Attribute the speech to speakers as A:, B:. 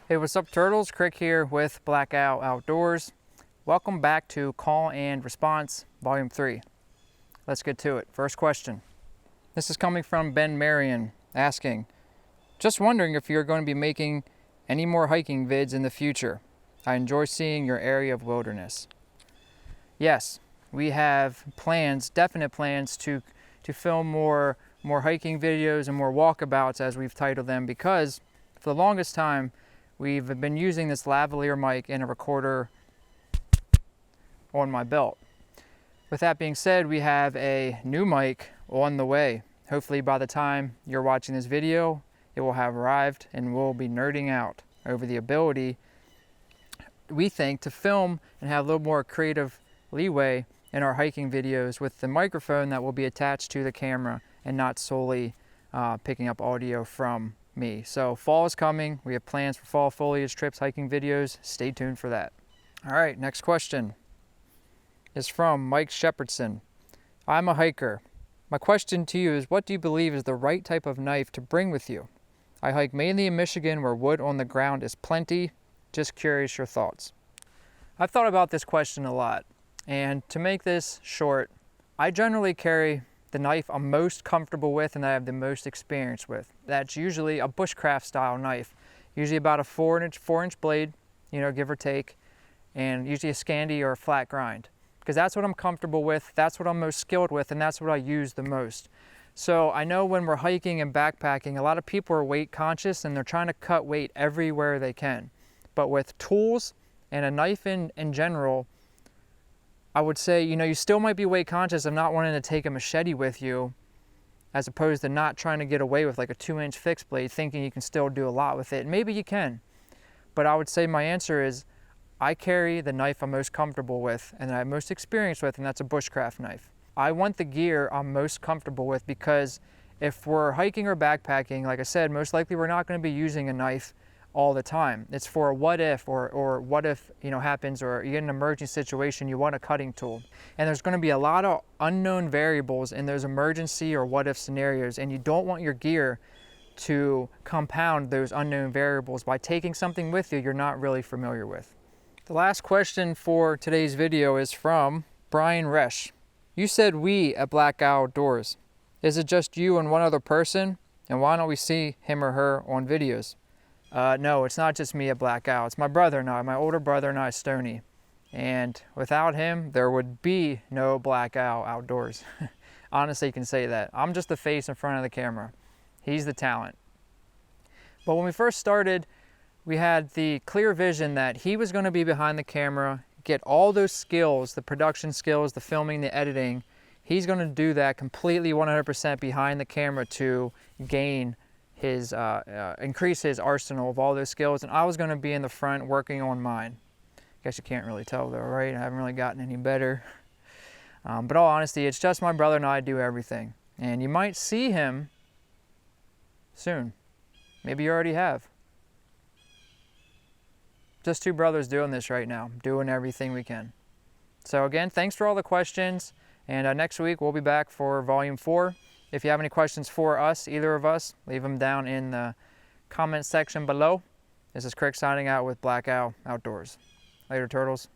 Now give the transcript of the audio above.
A: Hey, what's up, turtles? Krik here with Black Owl Outdoors. Welcome back to Call and Response, Volume 3. Let's get to it. First question. This is coming from Ben Marion asking, just wondering if you're going to be making any more hiking vids in the future. I enjoy seeing your area of wilderness. Yes, we have plans, definite plans to film more hiking videos and more walkabouts, as we've titled them, because for the longest time, we've been using this lavalier mic and a recorder on my belt. With that being said, we have a new mic on the way. Hopefully by the time you're watching this video, it will have arrived and we'll be nerding out over the ability, we think, to film and have a little more creative leeway in our hiking videos with the microphone that will be attached to the camera and not solely picking up audio from me. So fall is coming. We have plans for fall foliage trips, hiking videos. Stay tuned for that. All right, next question is from Mike Shepherdson. I'm a hiker. My question to you is, what do you believe is the right type of knife to bring with you? I hike mainly in Michigan where wood on the ground is plenty. Just curious your thoughts. I've thought about this question a lot, and to make this short, I generally carry the knife I'm most comfortable with and that I have the most experience with. That's usually a bushcraft style knife, usually about a 4-inch blade, give or take, and usually a Scandi or a flat grind, because that's what I'm comfortable with, that's what I'm most skilled with, and that's what I use the most. So I know when we're hiking and backpacking, a lot of people are weight conscious and they're trying to cut weight everywhere they can. But with tools and a knife in general, I would say, you still might be weight conscious of not wanting to take a machete with you, as opposed to not trying to get away with like a 2-inch fixed blade, thinking you can still do a lot with it. Maybe you can, but I would say my answer is I carry the knife I'm most comfortable with and that I'm most experienced with, and that's a bushcraft knife. I want the gear I'm most comfortable with, because if we're hiking or backpacking, like I said, most likely we're not going to be using a knife all the time. It's for a what if, or what if happens, or you get an emergency situation, you want a cutting tool. And there's going to be a lot of unknown variables in those emergency or what if scenarios, and you don't want your gear to compound those unknown variables by taking something with you you're not really familiar with. The last question for today's video is from Brian Resch. You said we at Black Owl Outdoors. Is it just you and one other person? And why don't we see him or her on videos? No, it's not just me at Black Owl. It's my brother and I, my older brother and I, Stoney. And without him, there would be no Black Owl Outdoors. Honestly, you can say that. I'm just the face in front of the camera. He's the talent. But when we first started, we had the clear vision that he was going to be behind the camera, get all those skills, the production skills, the filming, the editing. He's going to do that completely 100% behind the camera to gain his increase his arsenal of all those skills, and I was going to be in the front working on mine. Guess you can't really tell though, right? I haven't really gotten any better. But all honesty, it's just my brother and I do everything, and you might see him soon. Maybe you already have. Just two brothers doing this right now, doing everything we can. So again, thanks for all the questions, and next week we'll be back for Volume 4. If you have any questions for us, either of us, leave them down in the comment section below. This is Krik signing out with Black Owl Outdoors. Later, turtles.